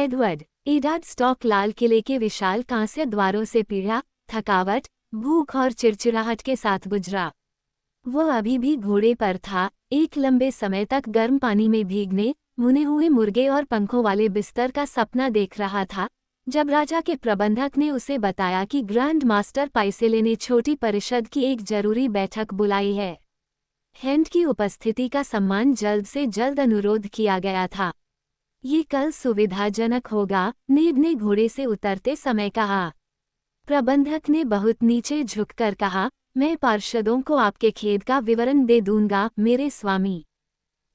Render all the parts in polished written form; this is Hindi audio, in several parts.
एडवर्ड एडाड स्टॉक लाल किले के विशाल कांस्य द्वारों से पीड़ा, थकावट, भूख और चिड़चिड़ाहट के साथ गुजरा। वो अभी भी घोड़े पर था, एक लंबे समय तक गर्म पानी में भीगने, भुने हुए मुर्गे और पंखों वाले बिस्तर का सपना देख रहा था, जब राजा के प्रबंधक ने उसे बताया कि ग्रैंड मास्टर पाइसेले ने छोटी परिषद की एक जरूरी बैठक बुलाई है। हेंड की उपस्थिति का सम्मान जल्द से जल्द अनुरोध किया गया था। ये कल सुविधाजनक होगा, नेड ने घोड़े से उतरते समय कहा। प्रबंधक ने बहुत नीचे झुककर कहा, मैं पार्षदों को आपके खेद का विवरण दे दूंगा, मेरे स्वामी।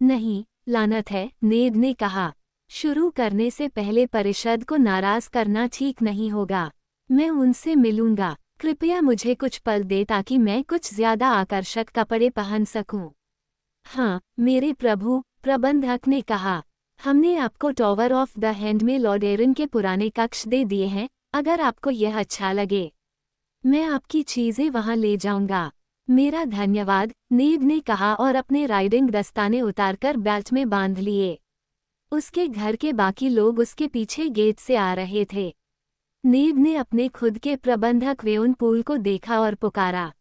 नहीं, लानत है, नेड ने कहा। शुरू करने से पहले परिषद को नाराज करना ठीक नहीं होगा। मैं उनसे मिलूंगा। कृपया मुझे कुछ पल दे ताकि मैं कुछ ज्यादा आकर्षक कपड़े पहन सकूं। हाँ, मेरे प्रभु, प्रबंधक ने कहा। हमने आपको टॉवर ऑफ द हैंड में लॉर्ड एरन के पुराने कक्ष दे दिए हैं, अगर आपको यह अच्छा लगे। मैं आपकी चीजें वहां ले जाऊंगा। मेरा धन्यवाद, नेड ने कहा और अपने राइडिंग दस्ताने उतारकर बेल्ट में बांध लिए। उसके घर के बाकी लोग उसके पीछे गेट से आ रहे थे। नेड ने अपने खुद के प्रबंधक वेओन पूल को देखा और पुकारा।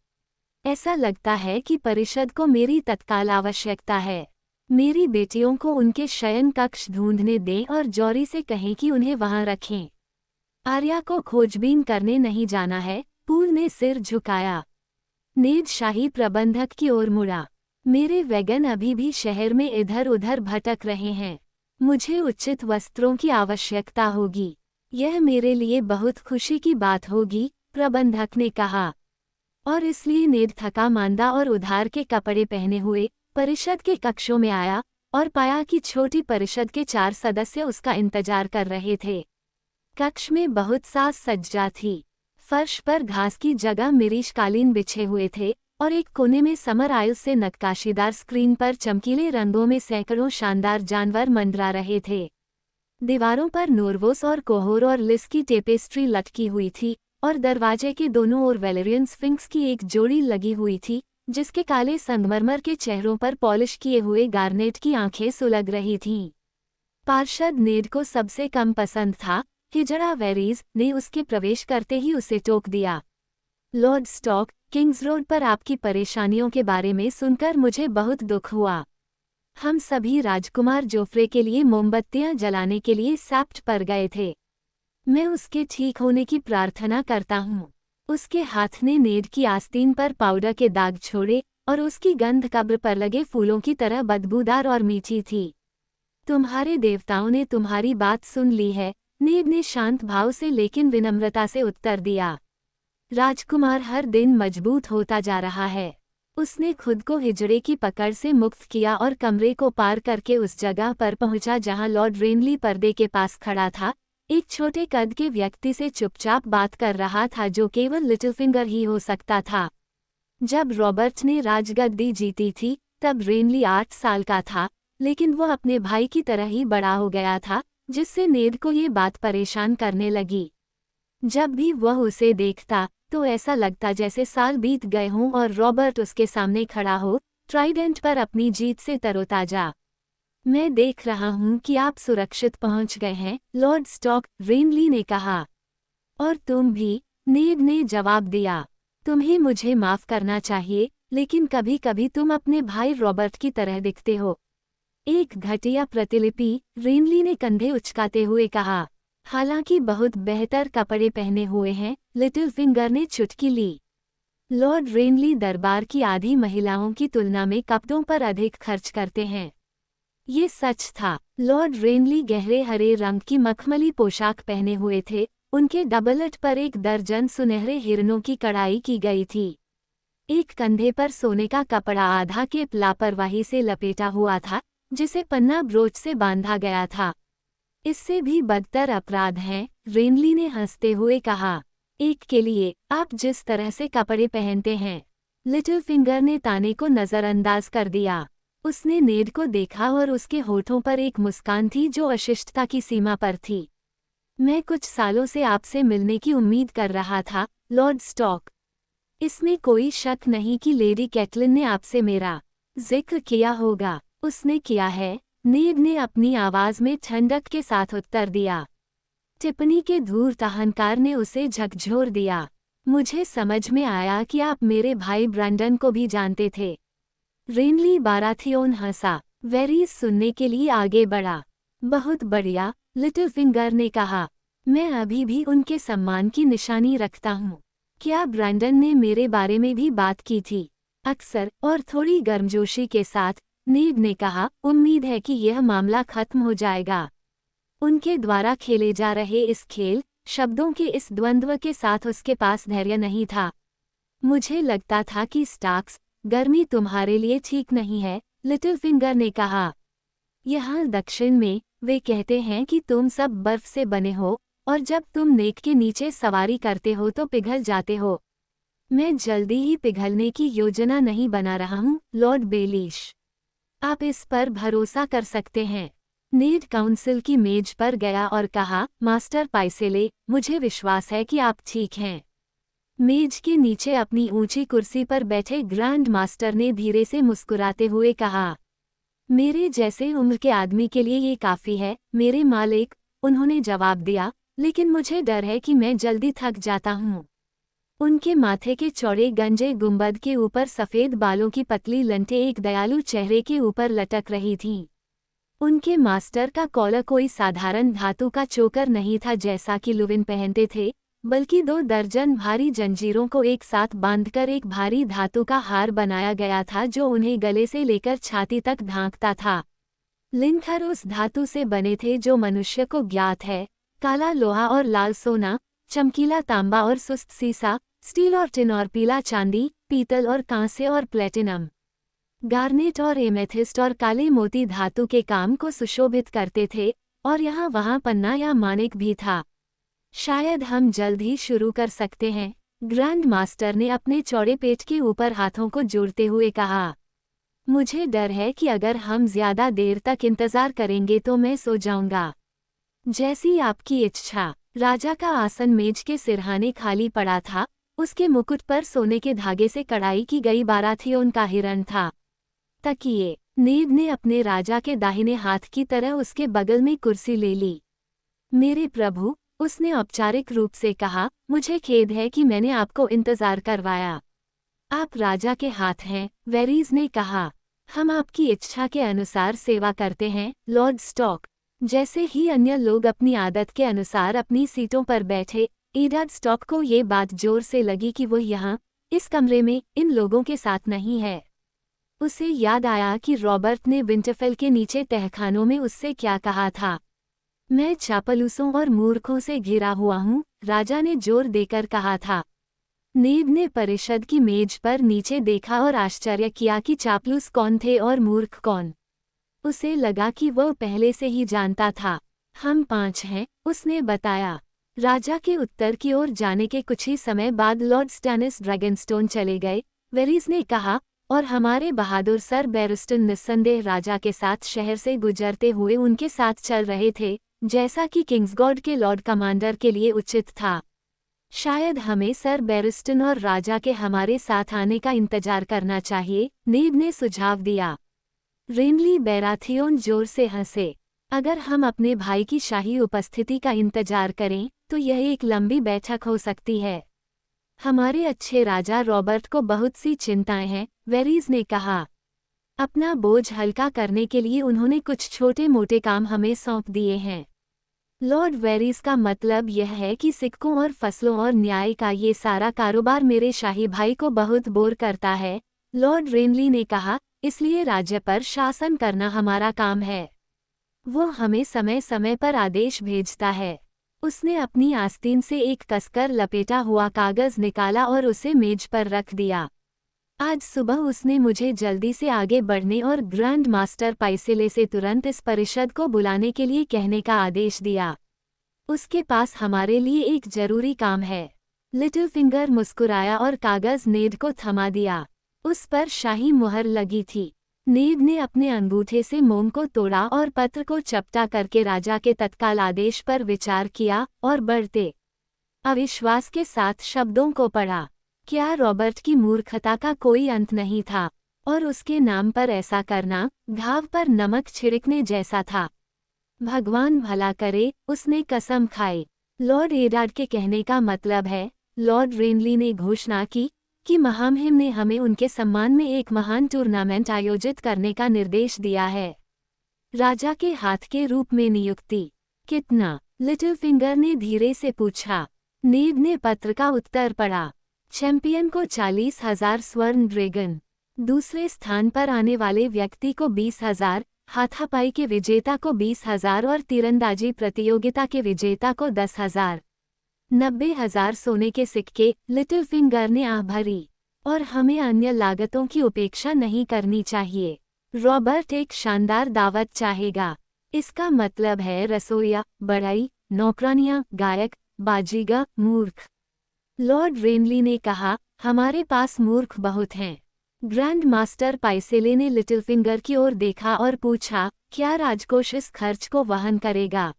ऐसा लगता है कि परिषद को मेरी तत्काल आवश्यकता है। मेरी बेटियों को उनके शयन कक्ष ढूंढने दें और जॉरी से कहें कि उन्हें वहां रखें। आर्या को खोजबीन करने नहीं जाना है, पूल ने सिर झुकाया। नेड शाही प्रबंधक की ओर मुड़ा। मेरे वैगन अभी भी शहर में इधर उधर भटक रहे हैं। मुझे उचित वस्त्रों की आवश्यकता होगी। यह मेरे लिए बहुत खुशी की बात होगी, प्रबंधक ने कहा। और इसलिए नेड थका मांदा और उधार के कपड़े पहने हुए परिषद के कक्षों में आया और पाया कि छोटी परिषद के 4 सदस्य उसका इंतजार कर रहे थे। कक्ष में बहुत साज सज्जा थी। फर्श पर घास की जगह मिरीश कालीन बिछे हुए थे और एक कोने में समर आयल से नक्काशीदार स्क्रीन पर चमकीले रंगों में सैकड़ों शानदार जानवर मंडरा रहे थे। दीवारों पर नोर्वोस और कोहोर और लिस की टेपेस्ट्री लटकी हुई थी और दरवाजे के दोनों ओर वेलेरियन स्फिंक्स की एक जोड़ी लगी हुई थी, जिसके काले संगमरमर के चेहरों पर पॉलिश किए हुए गार्नेट की आंखें सुलग रही थीं। पार्षद नेड को सबसे कम पसंद था, हिजड़ा वेरीज ने उसके प्रवेश करते ही उसे टोक दिया। लॉर्ड स्टॉक, किंग्स रोड पर आपकी परेशानियों के बारे में सुनकर मुझे बहुत दुख हुआ। हम सभी राजकुमार जोफ्रे के लिए मोमबत्तियां जलाने के लिए सैप्ट पर गए थे। मैं उसके ठीक होने की प्रार्थना करता हूँ। उसके हाथ ने नेड की आस्तीन पर पाउडर के दाग छोड़े और उसकी गंध कब्र पर लगे फूलों की तरह बदबूदार और मीठी थी। तुम्हारे देवताओं ने तुम्हारी बात सुन ली है, नेड ने शांत भाव से लेकिन विनम्रता से उत्तर दिया। राजकुमार हर दिन मजबूत होता जा रहा है। उसने खुद को हिजड़े की पकड़ से मुक्त किया और कमरे को पार करके उस जगह पर पहुंचा जहां लॉर्ड रेनली पर्दे के पास खड़ा था, एक छोटे कद के व्यक्ति से चुपचाप बात कर रहा था जो केवल लिटिलफिंगर ही हो सकता था। जब रॉबर्ट ने राजगद्दी जीती थी, तब रेनली 8 साल का था, लेकिन वह अपने भाई की तरह ही बड़ा हो गया था, जिससे नेड को ये बात परेशान करने लगी। जब भी वह उसे देखता तो ऐसा लगता जैसे साल बीत गए हों और रॉबर्ट उसके सामने खड़ा हो, ट्राइडेंट पर अपनी जीत से तरोताजा। मैं देख रहा हूं कि आप सुरक्षित पहुंच गए हैं, लॉर्ड स्टॉक, रेनली ने कहा। और तुम भी, नेड ने जवाब दिया। तुम्हें मुझे माफ करना चाहिए, लेकिन कभी कभी तुम अपने भाई रॉबर्ट की तरह दिखते हो। एक घटिया प्रतिलिपि, रेनली ने कंधे उचकाते हुए कहा। हालांकि बहुत बेहतर कपड़े पहने हुए हैं, लिटिलफिंगर ने चुटकी ली। लॉर्ड रेनली दरबार की आधी महिलाओं की तुलना में कपड़ों पर अधिक खर्च करते हैं। ये सच था। लॉर्ड रेनली गहरे हरे रंग की मखमली पोशाक पहने हुए थे, उनके डबलट पर 1 दर्जन सुनहरे हिरनों की कढ़ाई की गई थी। एक कंधे पर सोने का कपड़ा आधा केप लापरवाही से लपेटा हुआ था, जिसे पन्ना ब्रोच से बांधा गया था। इससे भी बदतर अपराध है, रेनली ने हंसते हुए कहा। एक के लिए, आप जिस तरह से कपड़े पहनते हैं। लिटिलफिंगर ने ताने को नजरअंदाज कर दिया। उसने नेड को देखा और उसके होठों पर एक मुस्कान थी जो अशिष्टता की सीमा पर थी। मैं कुछ सालों से आपसे मिलने की उम्मीद कर रहा था, लॉर्ड स्टॉक। इसमें कोई शक नहीं कि लेडी कैटलिन ने आपसे मेरा जिक्र किया होगा। उसने किया है, नेड ने अपनी आवाज में ठंडक के साथ उत्तर दिया। टिप्पणी के धूर्त अहंकार ने उसे झकझोर दिया। मुझे समझ में आया कि आप मेरे भाई ब्रैंडन को भी जानते थे। रेनली बाराथियोन हंसा। वेरीज सुनने के लिए आगे बढ़ा। बहुत बढ़िया, लिटिल फिंगर ने कहा। मैं अभी भी उनके सम्मान की निशानी रखता हूँ। क्या ब्रैंडन ने मेरे बारे में भी बात की थी? अक्सर और थोड़ी गर्मजोशी के साथ नीड ने कहा, उम्मीद है कि यह मामला खत्म हो जाएगा। उनके द्वारा खेले जा रहे इस खेल, शब्दों के इस द्वंद्व के साथ उसके पास धैर्य नहीं था। मुझे लगता था कि स्टार्क्स, गर्मी तुम्हारे लिए ठीक नहीं है, लिटिल फिंगर ने कहा। यहाँ दक्षिण में, वे कहते हैं कि तुम सब बर्फ से बने हो, और जब तुम नेक के नीचे सवारी करते हो तो पिघल जाते हो। मैं जल्दी ही पिघलने की योजना नहीं बना रहा हूँ, लॉर्ड बेलिश। आप इस पर भरोसा कर सकते हैं। नीड काउंसिल की मेज पर गया और कहा, मास्टर पाइसेले, मुझे विश्वास है कि आप ठीक हैं। मेज के नीचे अपनी ऊंची कुर्सी पर बैठे ग्रैंड मास्टर ने धीरे से मुस्कुराते हुए कहा, मेरे जैसे उम्र के आदमी के लिए ये काफ़ी है, मेरे मालिक, उन्होंने जवाब दिया, लेकिन मुझे डर है कि मैं जल्दी थक जाता हूँ। उनके माथे के चौड़े गंजे गुंबद के ऊपर सफ़ेद बालों की पतली लंटें एक दयालु चेहरे के ऊपर लटक रही थीं। उनके मास्टर का कॉलर कोई साधारण धातु का चोकर नहीं था जैसा कि लुविन पहनते थे, बल्कि 2 दर्जन भारी जंजीरों को एक साथ बांधकर एक भारी धातु का हार बनाया गया था जो उन्हें गले से लेकर छाती तक ढांकता था। लिंखर उस धातु से बने थे जो मनुष्य को ज्ञात है, काला लोहा और लाल सोना, चमकीला तांबा और सुस्त सीसा, स्टील और टिन और पीला चांदी, पीतल और कांस्य और प्लेटिनम, गार्नेट और एमेथिस्ट और काले मोती धातु के काम को सुशोभित करते थे, और यहाँ वहाँ पन्ना या मानिक भी था। शायद हम जल्द ही शुरू कर सकते हैं, ग्रैंड मास्टर ने अपने चौड़े पेट के ऊपर हाथों को जोड़ते हुए कहा। मुझे डर है कि अगर हम ज्यादा देर तक इंतजार करेंगे तो मैं सो जाऊंगा। जैसी आपकी इच्छा। राजा का आसन मेज के सिरहाने खाली पड़ा था, उसके मुकुट पर सोने के धागे से कढ़ाई की गई बाराथियोन का हिरण था। तकिए। नीड ने अपने राजा के दाहिने हाथ की तरह उसके बगल में कुर्सी ले ली। मेरे प्रभु, उसने औपचारिक रूप से कहा, मुझे खेद है कि मैंने आपको इंतजार करवाया। आप राजा के हाथ हैं, वेरीज ने कहा। हम आपकी इच्छा के अनुसार सेवा करते हैं, लॉर्ड स्टॉक। जैसे ही अन्य लोग अपनी आदत के अनुसार अपनी सीटों पर बैठे, एडाड स्टॉक को ये बात जोर से लगी कि वो यहाँ, इस कमरे में, इन लोगों के साथ नहीं है। उसे याद आया कि रॉबर्ट ने विंटरफेल के नीचे तहखानों में उससे क्या कहा था। मैं चापलूसों और मूर्खों से घिरा हुआ हूँ, राजा ने जोर देकर कहा था। नीड ने परिषद की मेज पर नीचे देखा और आश्चर्य किया कि चापलूस कौन थे और मूर्ख कौन। उसे लगा कि वह पहले से ही जानता था। हम 5 हैं, उसने बताया। राजा के उत्तर की ओर जाने के कुछ ही समय बाद लॉर्ड स्टैनिस ड्रैगनस्टोन चले गए, वेरीज ने कहा, और हमारे बहादुर सर बैरिस्टन निस्संदेह राजा के साथ शहर से गुजरते हुए उनके साथ चल रहे थे, जैसा कि किंग्सगॉड के लॉर्ड कमांडर के लिए उचित था। शायद हमें सर बैरिस्टन और राजा के हमारे साथ आने का इंतजार करना चाहिए, नीड ने सुझाव दिया। रेनली बैराथियोन जोर से हंसे। अगर हम अपने भाई की शाही उपस्थिति का इंतजार करें, तो यह एक लंबी बैठक हो सकती है। हमारे अच्छे राजा रॉबर्ट को बहुत सी चिंताएं हैं, वेरीज ने कहा। अपना बोझ हल्का करने के लिए उन्होंने कुछ छोटे मोटे काम हमें सौंप दिए हैं। लॉर्ड वेरीज का मतलब यह है कि सिक्कों और फसलों और न्याय का ये सारा कारोबार मेरे शाही भाई को बहुत बोर करता है, लॉर्ड रेनली ने कहा, इसलिए राज्य पर शासन करना हमारा काम है। वो हमें समय समय पर आदेश भेजता है। उसने अपनी आस्तीन से एक कसकर लपेटा हुआ कागज निकाला और उसे मेज पर रख दिया। आज सुबह उसने मुझे जल्दी से आगे बढ़ने और ग्रैंड मास्टर पाइसेले से तुरंत इस परिषद को बुलाने के लिए कहने का आदेश दिया। उसके पास हमारे लिए एक जरूरी काम है। लिटिल फिंगर मुस्कुराया और कागज नेड को थमा दिया। उस पर शाही मुहर लगी थी। नेड ने अपने अंगूठे से मोम को तोड़ा और पत्र को चपटा करके राजा के तत्काल आदेश पर विचार किया और बढ़ते अविश्वास के साथ शब्दों को पढ़ा। क्या रॉबर्ट की मूर्खता का कोई अंत नहीं था, और उसके नाम पर ऐसा करना घाव पर नमक छिड़कने जैसा था। भगवान भला करे, उसने कसम खाई। लॉर्ड एडार्ड के कहने का मतलब है, लॉर्ड रेनली ने घोषणा की कि महामहिम ने हमें उनके सम्मान में एक महान टूर्नामेंट आयोजित करने का निर्देश दिया है। राजा के हाथ के रूप में नियुक्ति। कितना? लिटिल फिंगर ने धीरे से पूछा। नेड ने पत्र का उत्तर पढ़ा। चैंपियन को 40,000 स्वर्ण ड्रैगन, दूसरे स्थान पर आने वाले व्यक्ति को 20,000, हाथापाई के विजेता को 20,000 और तीरंदाजी प्रतियोगिता के विजेता को 10,000। 90,000 सोने के सिक्के। लिटिल फिंगर ने आह भरी। और हमें अन्य लागतों की उपेक्षा नहीं करनी चाहिए। रॉबर्ट एक शानदार दावत चाहेगा। इसका मतलब है रसोइया, बढ़ई, नौकरानियां, गायक, बाजीगर, मूर्ख। लॉर्ड रेनली ने कहा, हमारे पास मूर्ख बहुत हैं। ग्रैंड मास्टर पाइसेले ने लिटिल फिंगर की ओर देखा और पूछा, क्या राजकोष इस खर्च को वहन करेगा?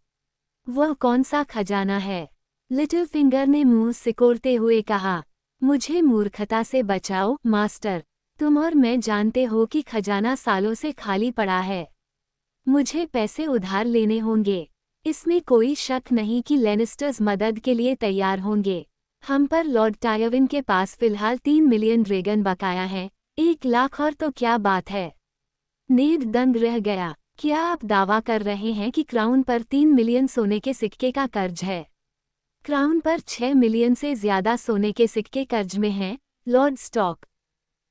वह कौन सा खजाना है? लिटिल फिंगर ने मुंह सिकोड़ते हुए कहा, मुझे मूर्खता से बचाओ मास्टर। तुम और मैं जानते हो कि खजाना सालों से खाली पड़ा है। मुझे पैसे उधार लेने होंगे। इसमें कोई शक नहीं कि लेनिस्टर्स मदद के लिए तैयार होंगे। हम पर लॉर्ड टायविन के पास फिलहाल 3 मिलियन ड्रैगन बकाया है। 1 लाख और तो क्या बात है? नेड दंग रह गया। क्या आप दावा कर रहे हैं कि क्राउन पर 3 मिलियन सोने के सिक्के का कर्ज है? क्राउन पर 6 मिलियन से ज्यादा सोने के सिक्के कर्ज में हैं, लॉर्ड स्टॉक।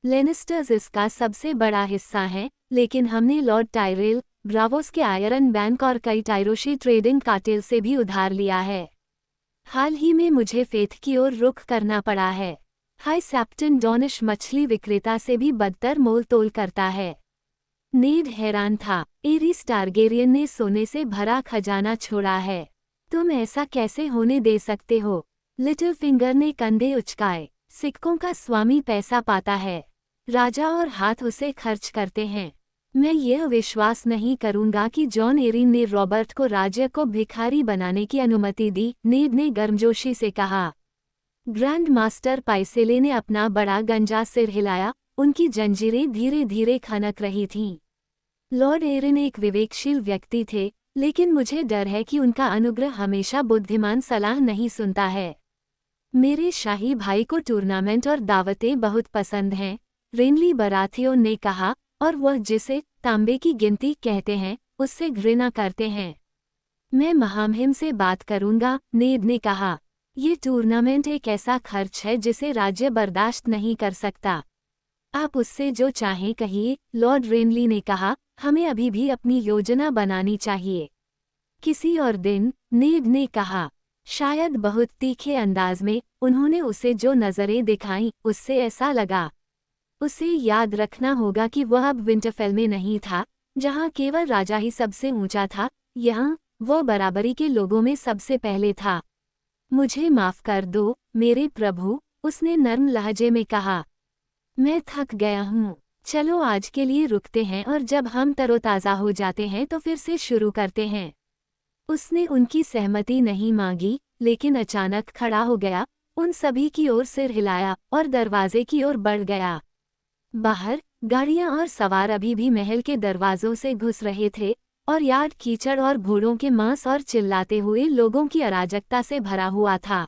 लेनिस्टर्स इसका सबसे बड़ा हिस्सा हैं, लेकिन हमने लॉर्ड टायरेल, ब्रावोस के आयरन बैंक और कई टायरोशी ट्रेडिंग कार्टेल से भी उधार लिया है। हाल ही में मुझे फेथ की ओर रुख करना पड़ा है। हाई सैप्टन डॉनिश मछली विक्रेता से भी बदतर मोल तोल करता है। नेड हैरान था। एरिस टारगेरियन ने सोने से भरा खजाना छोड़ा है। तुम ऐसा कैसे होने दे सकते हो? लिटिल फिंगर ने कंधे उचकाए। सिक्कों का स्वामी पैसा पाता है। राजा और हाथ उसे खर्च करते हैं। मैं यह विश्वास नहीं करूंगा कि जॉन एरिन ने रॉबर्ट को राज्य को भिखारी बनाने की अनुमति दी, नेड ने गर्मजोशी से कहा। ग्रैंड मास्टर पाइसेले ने अपना बड़ा गंजा सिर हिलाया, उनकी जंजीरें धीरे धीरे खनक रही थीं। लॉर्ड एरिन एक विवेकशील व्यक्ति थे, लेकिन मुझे डर है कि उनका अनुग्रह हमेशा बुद्धिमान सलाह नहीं सुनता है। मेरे शाही भाई को टूर्नामेंट और दावतें बहुत पसंद हैं, रेनली बराथियों ने कहा, और वह जिसे तांबे की गिनती कहते हैं, उससे घृणा करते हैं। मैं महामहिम से बात करूंगा, नेड ने कहा। ये टूर्नामेंट एक ऐसा खर्च है जिसे राज्य बर्दाश्त नहीं कर सकता। आप उससे जो चाहें कहिए, लॉर्ड रेनली ने कहा, हमें अभी भी अपनी योजना बनानी चाहिए। किसी और दिन, नेड ने कहा। शायद बहुत तीखे अंदाज में, उन्होंने उसे जो नज़रें दिखाईं, उससे ऐसा लगा। उसे याद रखना होगा कि वह अब विंटरफेल में नहीं था, जहां केवल राजा ही सबसे ऊंचा था, यहाँ वह बराबरी के लोगों में सबसे पहले था। मुझे माफ कर दो, मेरे प्रभु, उसने नर्म लहजे में कहा। मैं थक गया हूँ। चलो आज के लिए रुकते हैं और जब हम तरोताज़ा हो जाते हैं तो फिर से शुरू करते हैं। उसने उनकी सहमति नहीं मांगी, लेकिन अचानक खड़ा हो गया, उन सभी की ओर सिर हिलाया और दरवाजे की ओर बढ़ गया। बाहर गाड़ियां और सवार अभी भी महल के दरवाजों से घुस रहे थे, और यार्ड कीचड़ और घोड़ों के मांस और चिल्लाते हुए लोगों की अराजकता से भरा हुआ था।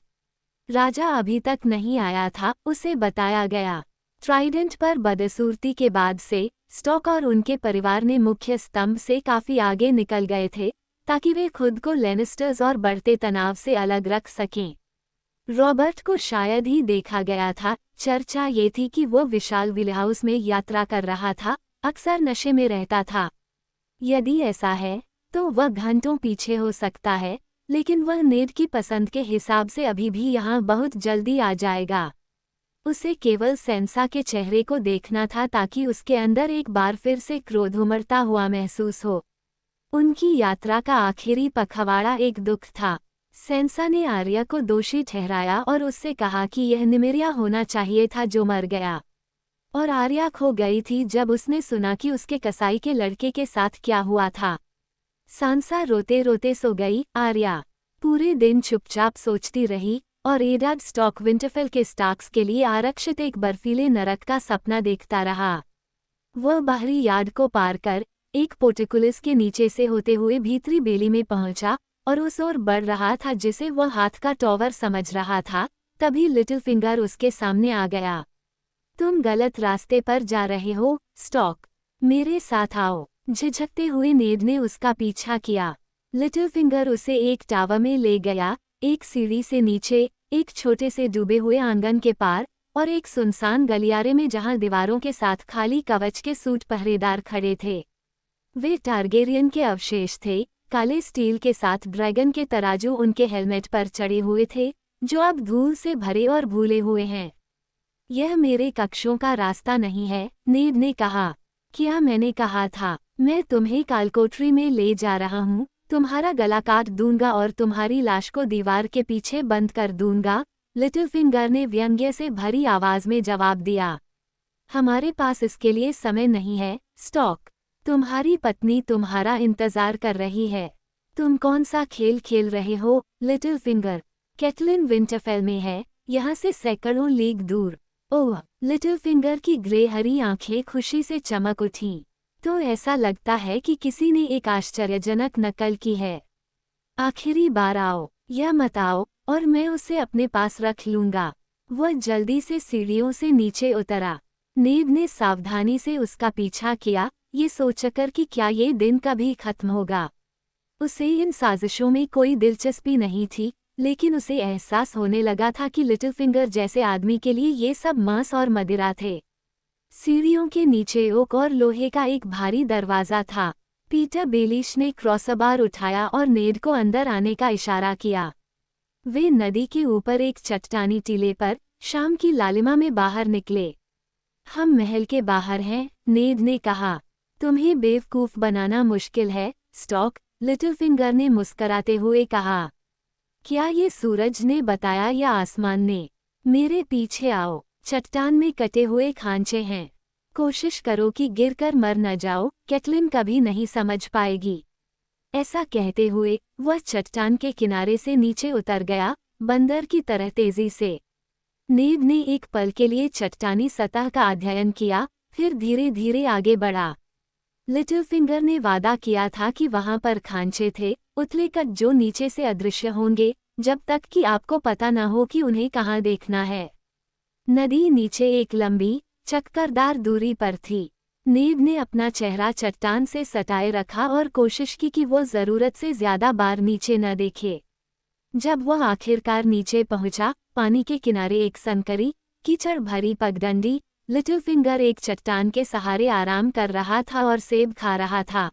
राजा अभी तक नहीं आया था, उसे बताया गया। ट्राइडेंट पर बदसूरती के बाद से स्टॉक और उनके परिवार ने मुख्य स्तंभ से काफी आगे निकल गए थे, ताकि वे खुद को लेनिस्टर्स और बढ़ते तनाव से अलग रख सकें। रॉबर्ट को शायद ही देखा गया था। चर्चा ये थी कि वो विशाल व्हील हाउस में यात्रा कर रहा था, अक्सर नशे में रहता था। यदि ऐसा है, तो वह घंटों पीछे हो सकता है, लेकिन वह नेड की पसंद के हिसाब से अभी भी यहाँ बहुत जल्दी आ जाएगा। उसे केवल सेंसा के चेहरे को देखना था ताकि उसके अंदर एक बार फिर से क्रोध उमड़ता हुआ महसूस हो। उनकी यात्रा का आखिरी पखवाड़ा एक दुख था। सेंसा ने आर्या को दोषी ठहराया और उससे कहा कि यह निमिरिया होना चाहिए था जो मर गया। और आर्या खो गई थी जब उसने सुना कि उसके कसाई के लड़के के साथ क्या हुआ था। सांसा रोते रोते सो गई। आर्या पूरे दिन चुपचाप सोचती रही, और एडार्ड स्टॉक विंटरफेल के स्टार्क्स के लिए आरक्षित एक बर्फीले नरक का सपना देखता रहा। वह बाहरी यार्ड को पार कर एक पोर्टिकुलस के नीचे से होते हुए भीतरी बेली में पहुंचा और उस ओर बढ़ रहा था जिसे वह हाथ का टॉवर समझ रहा था। तभी लिटिल फिंगर उसके सामने आ गया। तुम गलत रास्ते पर जा रहे हो, स्टॉक। मेरे साथ आओ। झिझकते हुए नेड ने उसका पीछा किया। लिटिल फिंगर उसे एक टावर में ले गया, एक सीढ़ी से नीचे, एक छोटे से डूबे हुए आंगन के पार और एक सुनसान गलियारे में जहां दीवारों के साथ खाली कवच के सूट पहरेदार खड़े थे। वे टारगेरियन के अवशेष थे। काले स्टील के साथ ड्रैगन के तराजू उनके हेलमेट पर चढ़े हुए थे, जो अब धूल से भरे और भूले हुए हैं। यह मेरे कक्षों का रास्ता नहीं है, नेड ने कहा। क्या मैंने कहा था? मैं तुम्हें कालकोठरी में ले जा रहा हूँ, तुम्हारा गला काट दूंगा और तुम्हारी लाश को दीवार के पीछे बंद कर दूंगा, लिटिल फिंगर ने व्यंग्य से भरी आवाज में जवाब दिया। हमारे पास इसके लिए समय नहीं है, स्टॉक। तुम्हारी पत्नी तुम्हारा इंतजार कर रही है। तुम कौन सा खेल खेल रहे हो, लिटिल फिंगर? कैटलिन विंटरफेल में है, यहाँ से सैकड़ों लीग दूर। ओह! लिटिल फिंगर की ग्रे हरी आंखें खुशी से चमक उठीं। तो ऐसा लगता है कि किसी ने एक आश्चर्यजनक नकल की है। आखिरी बार आओ, या मत आओ, और मैं उसे अपने पास रख लूंगा। वह जल्दी से सीढ़ियों से नीचे उतरा। नेड ने सावधानी से उसका पीछा किया, ये सोचकर कि क्या ये दिन कभी खत्म होगा। उसे इन साजिशों में कोई दिलचस्पी नहीं थी, लेकिन उसे एहसास होने लगा था कि लिटिल फिंगर जैसे आदमी के लिए ये सब मांस और मदिरा थे। सीढ़ियों के नीचे ओक और लोहे का एक भारी दरवाज़ा था। पीटर बेलिश ने क्रॉसबार उठाया और नेड को अंदर आने का इशारा किया। वे नदी के ऊपर एक चट्टानी टीले पर शाम की लालिमा में बाहर निकले। हम महल के बाहर हैं, नेड ने कहा। तुम्हें बेवकूफ़ बनाना मुश्किल है, स्टॉक, लिटिल फिंगर ने मुस्कराते हुए कहा। क्या ये सूरज ने बताया या आसमान ने? मेरे पीछे आओ। चट्टान में कटे हुए खांचे हैं। कोशिश करो कि गिरकर मर न जाओ, कैटलिन कभी नहीं समझ पाएगी। ऐसा कहते हुए वह चट्टान के किनारे से नीचे उतर गया, बंदर की तरह तेजी से। नेड ने एक पल के लिए चट्टानी सतह का अध्ययन किया, फिर धीरे धीरे आगे बढ़ा। लिटिल फिंगर ने वादा किया था कि वहां पर खांचे थे, उथले कट जो नीचे से अदृश्य होंगे, जब तक कि आपको पता न हो कि उन्हें कहाँ देखना है। नदी नीचे एक लंबी, चक्करदार दूरी पर थी। नेड ने अपना चेहरा चट्टान से सटाए रखा और कोशिश की कि वो ज़रूरत से ज़्यादा बार नीचे न देखे। जब वह आखिरकार नीचे पहुंचा, पानी के किनारे एक सनकरी, कीचड़ भरी पगडंडी, लिटिल फिंगर एक चट्टान के सहारे आराम कर रहा था और सेब खा रहा था।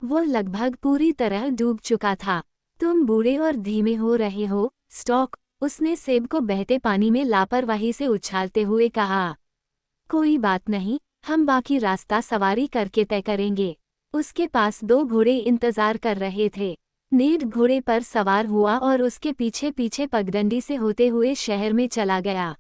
वो लगभग पूरी तरह डूब चुका था। तुम बूढ़े और धीमे हो रहे हो, स्टॉक, उसने सेब को बहते पानी में लापरवाही से उछालते हुए कहा। कोई बात नहीं, हम बाकी रास्ता सवारी करके तय करेंगे। उसके पास 2 घोड़े इंतजार कर रहे थे। नेड घोड़े पर सवार हुआ और उसके पीछे पीछे पगडंडी से होते हुए शहर में चला गया।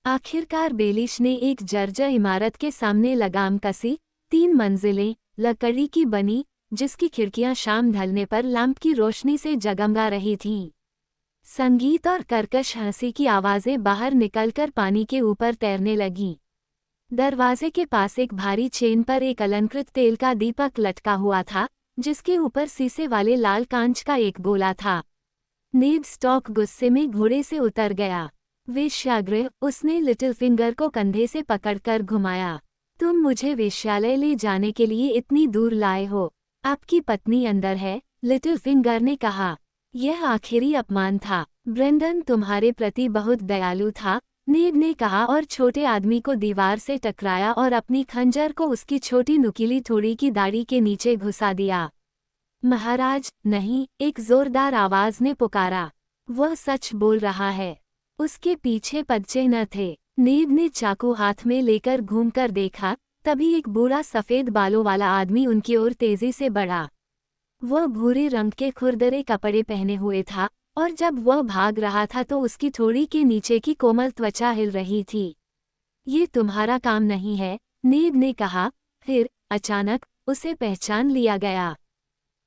आखिरकार बेलिश ने एक जर्जर इमारत के सामने लगाम कसी, 3 मंजिलें, लकड़ी की बनी, जिसकी खिड़कियां शाम ढलने पर लैंप की रोशनी से जगमगा रही थीं। संगीत और कर्कश हंसी की आवाज़ें बाहर निकलकर पानी के ऊपर तैरने लगीं। दरवाजे के पास एक भारी चेन पर एक अलंकृत तेल का दीपक लटका हुआ था, जिसके ऊपर शीशे वाले लाल कांच का एक गोला था। नेड स्टॉक गुस्से में घोड़े से उतर गया। वेश्यागृह, उसने लिटिल फिंगर को कंधे से पकड़कर घुमाया। तुम मुझे वेश्यालय ले जाने के लिए इतनी दूर लाए हो। आपकी पत्नी अंदर है, लिटिल फिंगर ने कहा। यह आखिरी अपमान था। ब्रेंडन तुम्हारे प्रति बहुत दयालु था, नेड ने कहा और छोटे आदमी को दीवार से टकराया और अपनी खंजर को उसकी छोटी नुकीली ठोड़ी की दाढ़ी के नीचे घुसा दिया। महाराज, नहीं, एक जोरदार आवाज ने पुकारा। वह सच बोल रहा है। उसके पीछे पदचिह्न थे। नेड ने चाकू हाथ में लेकर घूमकर देखा, तभी एक बूढ़ा सफेद बालों वाला आदमी उनकी ओर तेजी से बढ़ा। वह भूरे रंग के खुरदरे कपड़े पहने हुए था, और जब वह भाग रहा था तो उसकी ठोड़ी के नीचे की कोमल त्वचा हिल रही थी। ये तुम्हारा काम नहीं है, नेड ने कहा। फिर अचानक उसे पहचान लिया गया।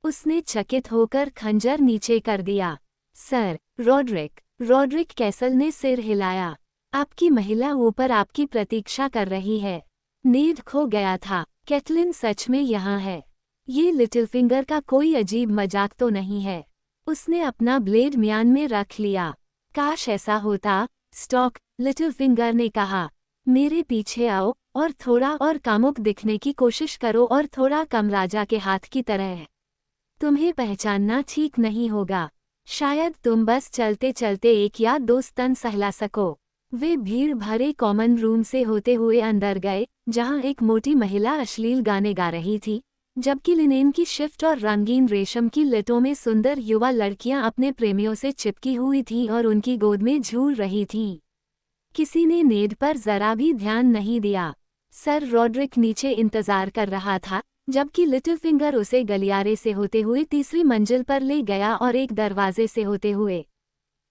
उसने चकित होकर खंजर नीचे कर दिया। Sir Rodrick. रॉड्रिक कैसल ने सिर हिलाया। आपकी महिला ऊपर आपकी प्रतीक्षा कर रही है। नेड खो गया था। कैटलिन सच में यहाँ है। ये लिटिल फिंगर का कोई अजीब मजाक तो नहीं है। उसने अपना ब्लेड म्यान में रख लिया। काश ऐसा होता, स्टॉक, लिटिल फिंगर ने कहा। मेरे पीछे आओ और थोड़ा और कामुक दिखने की कोशिश करो और थोड़ा कम राजा के हाथ की तरह। तुम्हें पहचानना ठीक नहीं होगा। शायद तुम बस चलते चलते एक या दो स्तन सहला सको। वे भीड़ भरे कॉमन रूम से होते हुए अंदर गए, जहां एक मोटी महिला अश्लील गाने गा रही थी, जबकि लिनेन की शिफ्ट और रंगीन रेशम की लटों में सुंदर युवा लड़कियां अपने प्रेमियों से चिपकी हुई थीं और उनकी गोद में झूल रही थीं। किसी ने नेड पर जरा भी ध्यान नहीं दिया। सर रॉड्रिक नीचे इंतजार कर रहा था, जबकि लिटिल फिंगर उसे गलियारे से होते हुए तीसरी मंजिल पर ले गया और एक दरवाजे से होते हुए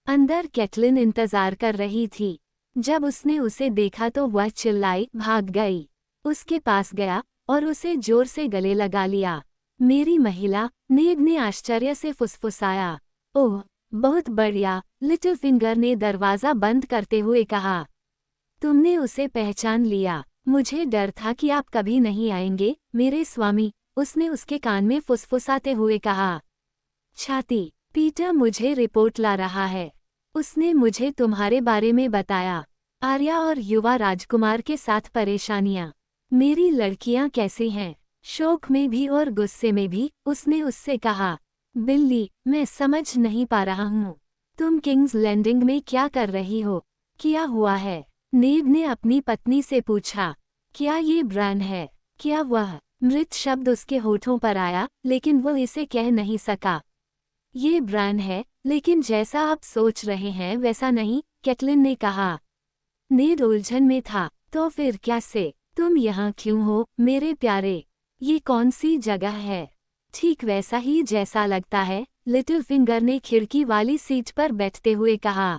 अंदर कैटलिन इंतजार कर रही थी। जब उसने उसे देखा तो वह चिल्लाई, भाग गई। उसके पास गया और उसे जोर से गले लगा लिया। मेरी महिला, नेड ने आश्चर्य से फुसफुसाया। ओह, बहुत बढ़िया, लिटिल फिंगर ने दरवाज़ा बंद करते हुए कहा। तुमने उसे पहचान लिया। मुझे डर था कि आप कभी नहीं आएंगे, मेरे स्वामी, उसने उसके कान में फुसफुसाते हुए कहा। छाती, पीटर मुझे रिपोर्ट ला रहा है। उसने मुझे तुम्हारे बारे में बताया। आर्या और युवा राजकुमार के साथ परेशानियां। मेरी लड़कियां कैसी हैं? शोक में भी और गुस्से में भी, उसने उससे कहा। बिल्ली, मैं समझ नहीं पा रहा हूँ। तुम किंग्स लैंडिंग में क्या कर रही हो? क्या हुआ है? नेड ने अपनी पत्नी से पूछा। क्या ये ब्रांड है? क्या वह? मृत शब्द उसके होठों पर आया, लेकिन वो इसे कह नहीं सका। ये ब्रांड है, लेकिन जैसा आप सोच रहे हैं वैसा नहीं, कैटलिन ने कहा। नेड उलझन में था। तो फिर क्या से? तुम यहाँ क्यों हो, मेरे प्यारे? ये कौन सी जगह है? ठीक वैसा ही जैसा लगता है, लिटिल फिंगर ने खिड़की वाली सीट पर बैठते हुए कहा।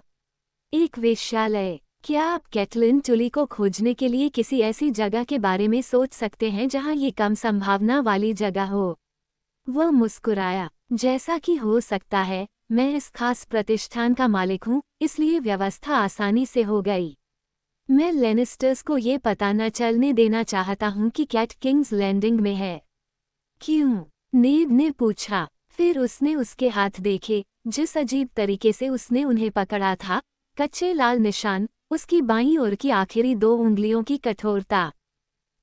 एक वेश्यालय। क्या आप कैटलिन टुली को खोजने के लिए किसी ऐसी जगह के बारे में सोच सकते हैं जहां ये कम संभावना वाली जगह हो? वह मुस्कुराया। जैसा कि हो सकता है, मैं इस खास प्रतिष्ठान का मालिक हूँ, इसलिए व्यवस्था आसानी से हो गई। मैं लेनिस्टर्स को ये पता न चलने देना चाहता हूँ कि कैट किंग्स लैंडिंग में है। क्यों? नेड ने पूछा। फिर उसने उसके हाथ देखे, जिस अजीब तरीके से उसने उन्हें पकड़ा था, कच्चे लाल निशान, उसकी बाईं ओर की आखिरी 2 उंगलियों की कठोरता।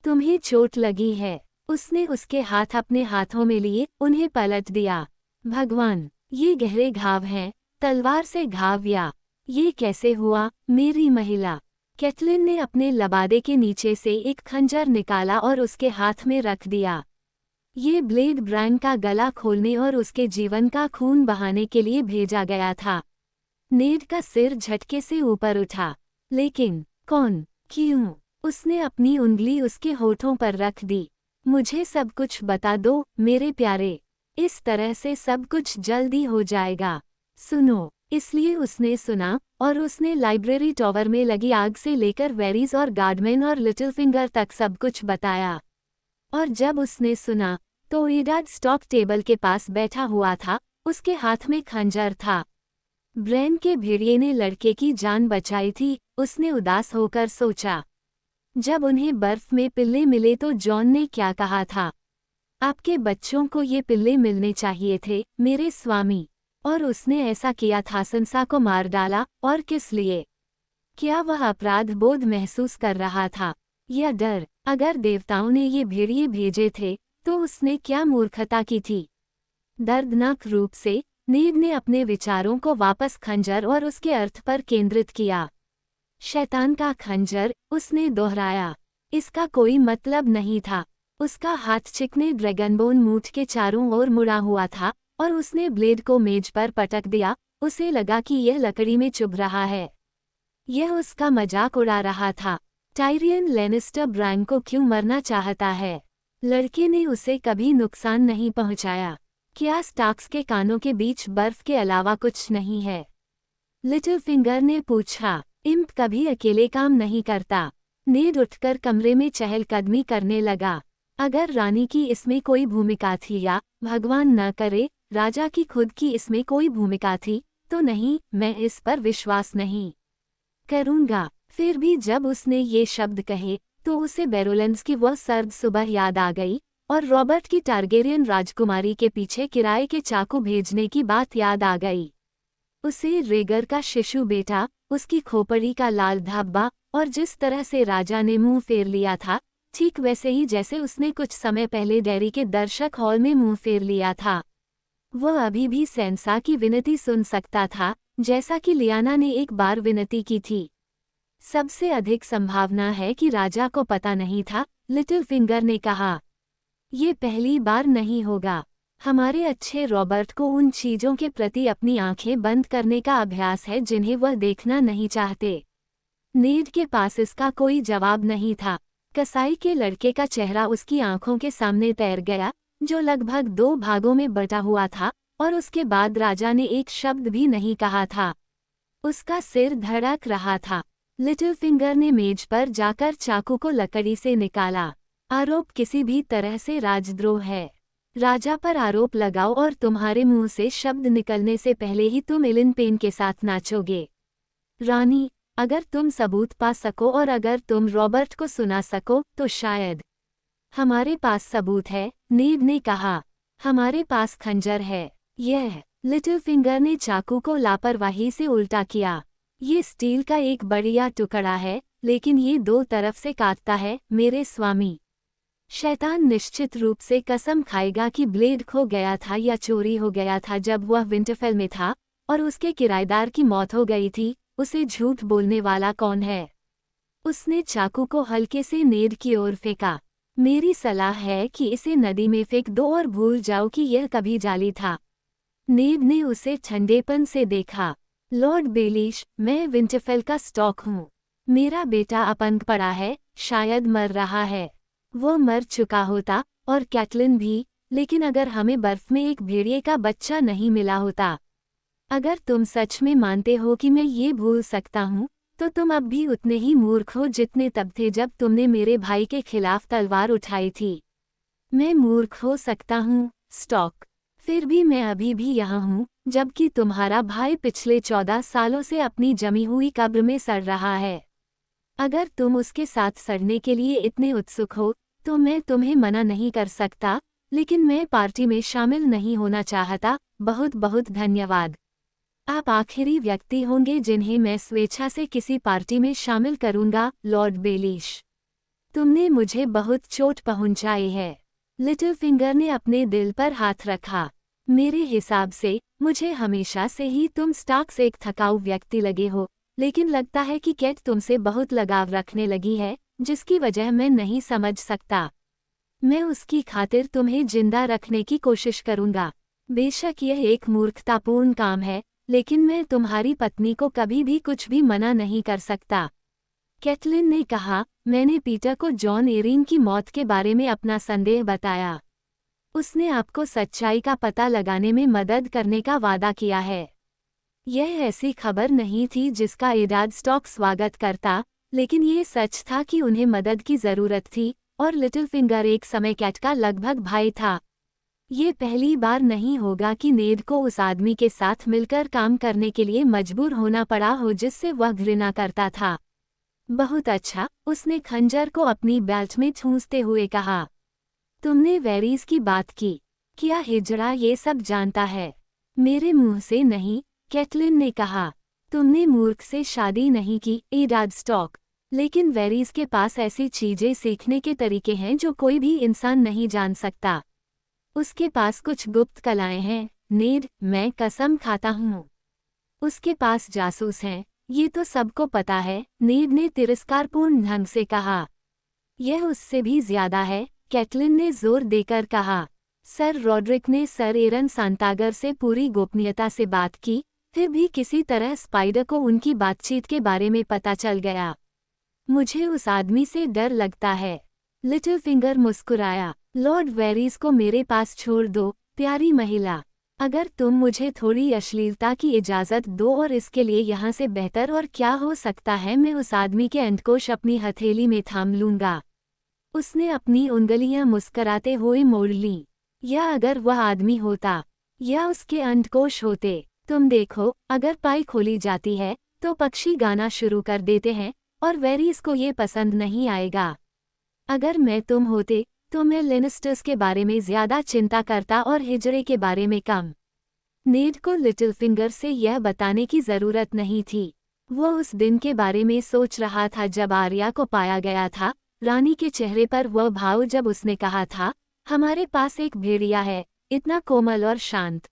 तुम्हें चोट लगी है? उसने उसके हाथ अपने हाथों में लिए, उन्हें पलट दिया। भगवान, ये गहरे घाव हैं, तलवार से घाव या? ये कैसे हुआ, मेरी महिला? कैटलिन ने अपने लबादे के नीचे से एक खंजर निकाला और उसके हाथ में रख दिया। ये ब्लेड ब्रांड का गला खोलने और उसके जीवन का खून बहाने के लिए भेजा गया था। नेड का सिर झटके से ऊपर उठा। लेकिन कौन? क्यों? उसने अपनी उंगली उसके होठों पर रख दी। मुझे सब कुछ बता दो, मेरे प्यारे। इस तरह से सब कुछ जल्दी हो जाएगा। सुनो। इसलिए उसने सुना, और उसने लाइब्रेरी टॉवर में लगी आग से लेकर वेरीज और गार्डमैन और लिटिल फिंगर तक सब कुछ बताया। और जब उसने सुना, तो ईडाड स्टॉक टेबल के पास बैठा हुआ था, उसके हाथ में खंजर था। ब्रेन के भेड़िए ने लड़के की जान बचाई थी, उसने उदास होकर सोचा। जब उन्हें बर्फ में पिल्ले मिले तो जॉन ने क्या कहा था? आपके बच्चों को ये पिल्ले मिलने चाहिए थे, मेरे स्वामी। और उसने ऐसा किया था, संसा को मार डाला, और किस लिए? क्या वह अपराध बोध महसूस कर रहा था, या डर? अगर देवताओं ने ये भेड़िए भेजे थे, तो उसने क्या मूर्खता की थी? दर्दनाक रूप से, नेड ने अपने विचारों को वापस खंजर और उसके अर्थ पर केंद्रित किया। शैतान का खंजर, उसने दोहराया। इसका कोई मतलब नहीं था। उसका हाथ चिकने ड्रैगनबोन मूठ के चारों ओर मुड़ा हुआ था, और उसने ब्लेड को मेज पर पटक दिया। उसे लगा कि यह लकड़ी में चुभ रहा है। यह उसका मजाक उड़ा रहा था। टायरियन लैनिस्टर ब्रांड को क्यों मरना चाहता है? लड़के ने उसे कभी नुकसान नहीं पहुंचाया। क्या स्टार्क्स के कानों के बीच बर्फ के अलावा कुछ नहीं है? लिटिल फिंगर ने पूछा। इम्प कभी अकेले काम नहीं करता। नेड उठकर कमरे में चहलकदमी करने लगा। अगर रानी की इसमें कोई भूमिका थी, या भगवान न करे, राजा की खुद की इसमें कोई भूमिका थी, तो नहीं, मैं इस पर विश्वास नहीं करूंगा। फिर भी जब उसने ये शब्द कहे, तो उसे बेरोलेंस की वह सर्द सुबह याद आ गई, और रॉबर्ट की टारगेरियन राजकुमारी के पीछे किराए के चाकू भेजने की बात याद आ गई। उसे रेगर का शिशु बेटा, उसकी खोपड़ी का लाल धब्बा, और जिस तरह से राजा ने मुंह फेर लिया था, ठीक वैसे ही जैसे उसने कुछ समय पहले डेयरी के दर्शक हॉल में मुंह फेर लिया था। वह अभी भी सेंसा की विनती सुन सकता था, जैसा कि लियाना ने एक बार विनती की थी। सबसे अधिक संभावना है कि राजा को पता नहीं था, लिटिल फिंगर ने कहा। ये पहली बार नहीं होगा। हमारे अच्छे रॉबर्ट को उन चीजों के प्रति अपनी आंखें बंद करने का अभ्यास है जिन्हें वह देखना नहीं चाहते। नेड के पास इसका कोई जवाब नहीं था। कसाई के लड़के का चेहरा उसकी आंखों के सामने तैर गया, जो लगभग 2 भागों में बटा हुआ था, और उसके बाद राजा ने एक शब्द भी नहीं कहा था। उसका सिर धड़क रहा था। लिटिल फिंगर ने मेज पर जाकर चाकू को लकड़ी से निकाला। आरोप किसी भी तरह से राजद्रोह है। राजा पर आरोप लगाओ और तुम्हारे मुंह से शब्द निकलने से पहले ही तुम इलिन पेन के साथ नाचोगे। रानी, अगर तुम सबूत पा सको और अगर तुम रॉबर्ट को सुना सको तो शायद। हमारे पास सबूत है, नेड ने कहा। हमारे पास खंजर है। यह। लिटिल फिंगर ने चाकू को लापरवाही से उल्टा किया। ये स्टील का एक बढ़िया टुकड़ा है, लेकिन ये 2 तरफ से काटता है, मेरे स्वामी। शैतान निश्चित रूप से कसम खाएगा कि ब्लेड खो गया था या चोरी हो गया था जब वह विंटरफेल में था, और उसके किराएदार की मौत हो गई थी। उसे झूठ बोलने वाला कौन है? उसने चाकू को हल्के से नेड की ओर फेंका। मेरी सलाह है कि इसे नदी में फेंक दो और भूल जाओ कि यह कभी जाली था। नेड ने उसे ठंडेपन से देखा। लॉर्ड बेलिश, मैं विंटरफेल का स्टॉक हूँ। मेरा बेटा अपंग पड़ा है, शायद मर रहा है। वो मर चुका होता, और कैटलिन भी, लेकिन अगर हमें बर्फ में एक भेड़िए का बच्चा नहीं मिला होता। अगर तुम सच में मानते हो कि मैं ये भूल सकता हूँ, तो तुम अब भी उतने ही मूर्ख हो जितने तब थे जब तुमने मेरे भाई के खिलाफ तलवार उठाई थी। मैं मूर्ख हो सकता हूँ, स्टॉक, फिर भी मैं अभी भी यहाँ हूँ, जबकि तुम्हारा भाई पिछले 14 सालों से अपनी जमी हुई कब्र में सड़ रहा है। अगर तुम उसके साथ सड़ने के लिए इतने उत्सुक हो, तो मैं तुम्हें मना नहीं कर सकता, लेकिन मैं पार्टी में शामिल नहीं होना चाहता। बहुत बहुत धन्यवाद। आप आखिरी व्यक्ति होंगे जिन्हें मैं स्वेच्छा से किसी पार्टी में शामिल करूंगा, लॉर्ड बेलिश। तुमने मुझे बहुत चोट पहुंचाई है। लिटिल फिंगर ने अपने दिल पर हाथ रखा। मेरे हिसाब से, मुझे हमेशा से ही तुम स्टार्क्स एक थकाऊ व्यक्ति लगे हो, लेकिन लगता है कि कैट तुमसे बहुत लगाव रखने लगी है, जिसकी वजह मैं नहीं समझ सकता। मैं उसकी खातिर तुम्हें जिंदा रखने की कोशिश करूंगा। बेशक यह एक मूर्खतापूर्ण काम है, लेकिन मैं तुम्हारी पत्नी को कभी भी कुछ भी मना नहीं कर सकता। कैटलिन ने कहा, मैंने पीटर को जॉन एरिन की मौत के बारे में अपना संदेह बताया। उसने आपको सच्चाई का पता लगाने में मदद करने का वादा किया है। यह ऐसी खबर नहीं थी जिसका एडाद स्टॉक स्वागत करता, लेकिन ये सच था कि उन्हें मदद की ज़रूरत थी, और लिटिल फिंगर एक समय कैट का लगभग भाई था। ये पहली बार नहीं होगा कि नेड को उस आदमी के साथ मिलकर काम करने के लिए मजबूर होना पड़ा हो जिससे वह घृणा करता था। बहुत अच्छा, उसने खंजर को अपनी बेल्ट में ठूंसते हुए कहा। तुमने वेरीज की बात की। क्या हिजड़ा ये सब जानता है? मेरे मुंह से नहीं, कैटलिन ने कहा। तुमने मूर्ख से शादी नहीं की, एडाद स्टॉक, लेकिन वेरीज के पास ऐसी चीजें सीखने के तरीके हैं जो कोई भी इंसान नहीं जान सकता। उसके पास कुछ गुप्त कलाएं हैं, नेड, मैं कसम खाता हूँ। उसके पास जासूस हैं, ये तो सबको पता है, नेड ने तिरस्कारपूर्ण ढंग से कहा। यह उससे भी ज्यादा है, कैटलिन ने जोर देकर कहा। सर रॉड्रिक ने सर एरन सांतागर से पूरी गोपनीयता से बात की, फिर भी किसी तरह स्पाइडर को उनकी बातचीत के बारे में पता चल गया। मुझे उस आदमी से डर लगता है। लिटिल फिंगर मुस्कुराया। लॉर्ड वेरीज को मेरे पास छोड़ दो, प्यारी महिला। अगर तुम मुझे थोड़ी अश्लीलता की इजाज़त दो और इसके लिए यहाँ से बेहतर और क्या हो सकता है, मैं उस आदमी के अंडकोश अपनी हथेली में थाम लूँगा। उसने अपनी उंगलियां मुस्कराते हुए मोड़ लीं। या अगर वह आदमी होता, या उसके अंडकोश होते। तुम देखो, अगर पाई खोली जाती है, तो पक्षी गाना शुरू कर देते हैं, और वेरीज को ये पसंद नहीं आएगा। अगर मैं तुम होते, तो मैं लेनिस्टर्स के बारे में ज्यादा चिंता करता और हिजड़े के बारे में कम। नेड को लिटिल फिंगर से यह बताने की जरूरत नहीं थी। वो उस दिन के बारे में सोच रहा था जब आर्या को पाया गया था, रानी के चेहरे पर वह भाव जब उसने कहा था, हमारे पास एक भेड़िया है, इतना कोमल और शांत।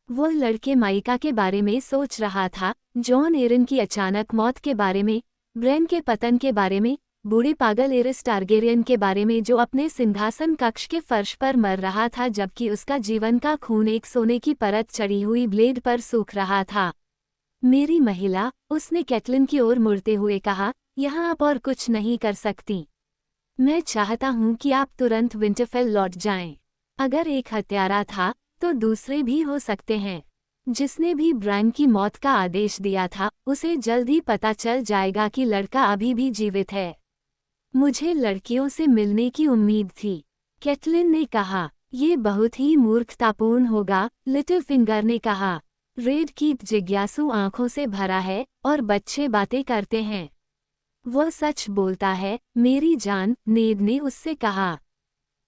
वो लड़के माइका के बारे में सोच रहा था, जॉन एरन की अचानक मौत के बारे में, ब्रेन के पतन के बारे में, बूढ़े पागल एरिस टारगेरियन के बारे में जो अपने सिंहासन कक्ष के फर्श पर मर रहा था जबकि उसका जीवन का खून एक सोने की परत चढ़ी हुई ब्लेड पर सूख रहा था। मेरी महिला, उसने कैटलिन की ओर मुड़ते हुए कहा, यहाँ आप और कुछ नहीं कर सकती। मैं चाहता हूँ कि आप तुरंत विंटरफेल लौट जाएं। अगर एक हत्यारा था तो दूसरे भी हो सकते हैं। जिसने भी ब्रायन की मौत का आदेश दिया था उसे जल्द ही पता चल जाएगा कि लड़का अभी भी जीवित है। मुझे लड़कियों से मिलने की उम्मीद थी, कैटलिन ने कहा। ये बहुत ही मूर्खतापूर्ण होगा, लिटिल फिंगर ने कहा। रेड कीप जिज्ञासु आंखों से भरा है और बच्चे बातें करते हैं। वह सच बोलता है मेरी जान, नेड ने उससे कहा।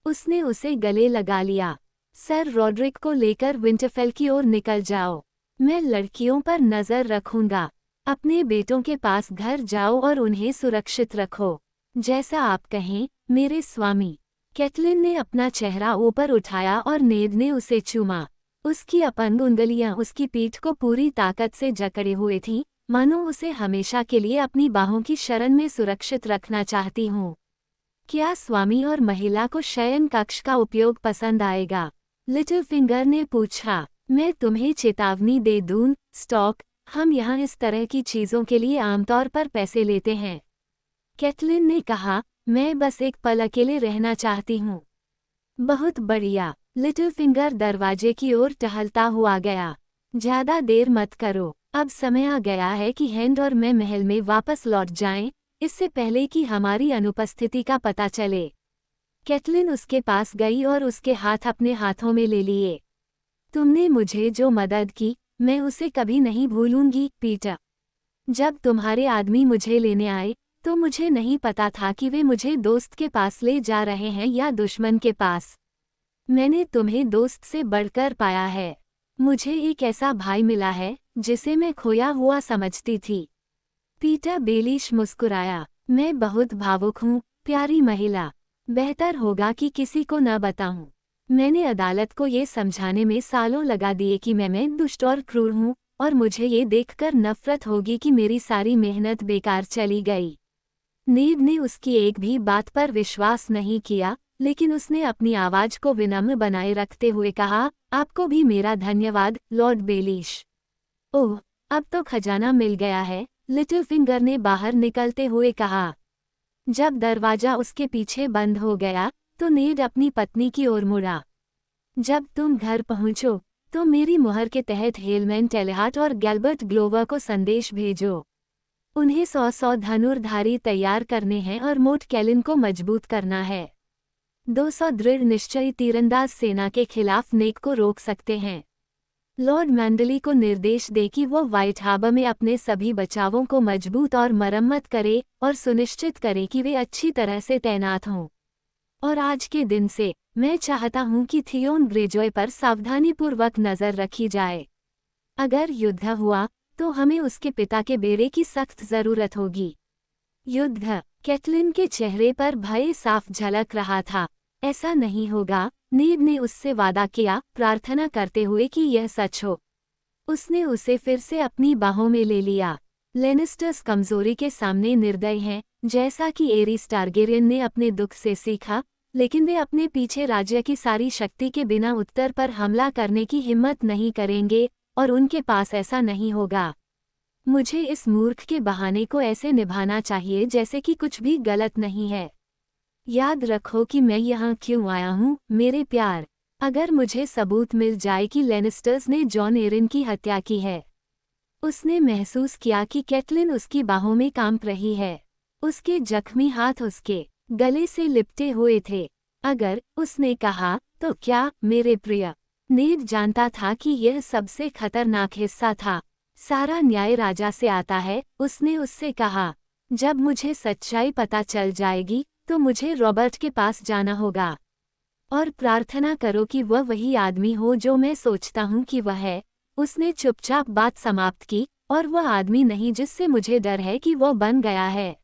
उसने उसे गले लगा लिया। सर रॉड्रिक को लेकर विंटरफेल की ओर निकल जाओ। मैं लड़कियों पर नजर रखूंगा। अपने बेटों के पास घर जाओ और उन्हें सुरक्षित रखो, जैसा आप कहें मेरे स्वामी। कैटलिन ने अपना चेहरा ऊपर उठाया और नेड ने उसे चूमा। उसकी अपंग उंगलियां उसकी पीठ को पूरी ताकत से जकड़े हुए थीं, मानो उसे हमेशा के लिए अपनी बाहों की शरण में सुरक्षित रखना चाहती हूँ। क्या स्वामी और महिला को शयन कक्ष का उपयोग पसंद आएगा? लिटिल फिंगर ने पूछा। मैं तुम्हें चेतावनी दे दूं, स्टॉक, हम यहाँ इस तरह की चीजों के लिए आमतौर पर पैसे लेते हैं। कैटलिन ने कहा, मैं बस एक पल अकेले रहना चाहती हूँ। बहुत बढ़िया। लिटिल फिंगर दरवाजे की ओर टहलता हुआ गया। ज्यादा देर मत करो, अब समय आ गया है कि हैंड और मैं महल में वापस लौट जाएं, इससे पहले कि हमारी अनुपस्थिति का पता चले। कैटलिन उसके पास गई और उसके हाथ अपने हाथों में ले लिए। तुमने मुझे जो मदद की, मैं उसे कभी नहीं भूलूंगी, पीटर। जब तुम्हारे आदमी मुझे लेने आए तो मुझे नहीं पता था कि वे मुझे दोस्त के पास ले जा रहे हैं या दुश्मन के पास। मैंने तुम्हें दोस्त से बढ़कर पाया है। मुझे एक ऐसा भाई मिला है जिसे मैं खोया हुआ समझती थी। पीटर बेलिश मुस्कुराया। मैं बहुत भावुक हूँ, प्यारी महिला। बेहतर होगा कि किसी को न बताऊं। मैंने अदालत को ये समझाने में सालों लगा दिए कि मैं दुष्ट और क्रूर हूँ और मुझे ये देखकर नफरत होगी कि मेरी सारी मेहनत बेकार चली गई। नेड ने उसकी एक भी बात पर विश्वास नहीं किया, लेकिन उसने अपनी आवाज को विनम्र बनाए रखते हुए कहा, आपको भी मेरा धन्यवाद, लॉर्ड बेलिश। ओह, अब तो खजाना मिल गया है, लिटिल फिंगर ने बाहर निकलते हुए कहा। जब दरवाजा उसके पीछे बंद हो गया तो नेड अपनी पत्नी की ओर मुड़ा। जब तुम घर पहुंचो तो मेरी मुहर के तहत हेलमैन टेलहार्ट और गैल्बर्ट ग्लोवर को संदेश भेजो। उन्हें 100 धनुर्धारी तैयार करने हैं और मोट कैलिन को मजबूत करना है। 200 दृढ़ निश्चयी तीरंदाज सेना के खिलाफ नेक को रोक सकते हैं। लॉर्ड मैंडली को निर्देश दे कि वो व्हाइट हार्बर में अपने सभी बचावों को मजबूत और मरम्मत करे और सुनिश्चित करे कि वे अच्छी तरह से तैनात हों। और आज के दिन से मैं चाहता हूं कि थियोन ग्रेजॉय पर सावधानीपूर्वक नजर रखी जाए। अगर युद्ध हुआ तो हमें उसके पिता के बेड़े की सख्त जरूरत होगी। युद्ध? कैटलिन के चेहरे पर भय साफ झलक रहा था। ऐसा नहीं होगा, नेड ने उससे वादा किया, प्रार्थना करते हुए कि यह सच हो। उसने उसे फिर से अपनी बाहों में ले लिया। लेनिस्टर्स कमजोरी के सामने निर्दय हैं, जैसा कि एरिस टारगेरियन ने अपने दुख से सीखा, लेकिन वे अपने पीछे राज्य की सारी शक्ति के बिना उत्तर पर हमला करने की हिम्मत नहीं करेंगे, और उनके पास ऐसा नहीं होगा। मुझे इस मूर्ख के बहाने को ऐसे निभाना चाहिए जैसे कि कुछ भी गलत नहीं है। याद रखो कि मैं यहाँ क्यों आया हूँ, मेरे प्यार। अगर मुझे सबूत मिल जाए कि लेनिस्टर्स ने जॉन एरन की हत्या की है। उसने महसूस किया कि कैटलिन उसकी बाहों में कांप रही है। उसके जख्मी हाथ उसके गले से लिपटे हुए थे। अगर, उसने कहा, तो क्या, मेरे प्रिय? नेड जानता था कि यह सबसे खतरनाक हिस्सा था। सारा न्याय राजा से आता है, उसने उससे कहा। जब मुझे सच्चाई पता चल जाएगी तो मुझे रॉबर्ट के पास जाना होगा और प्रार्थना करो कि वह वही आदमी हो जो मैं सोचता हूँ कि वह है। उसने चुपचाप बात समाप्त की, और वह आदमी नहीं जिससे मुझे डर है कि वह बन गया है।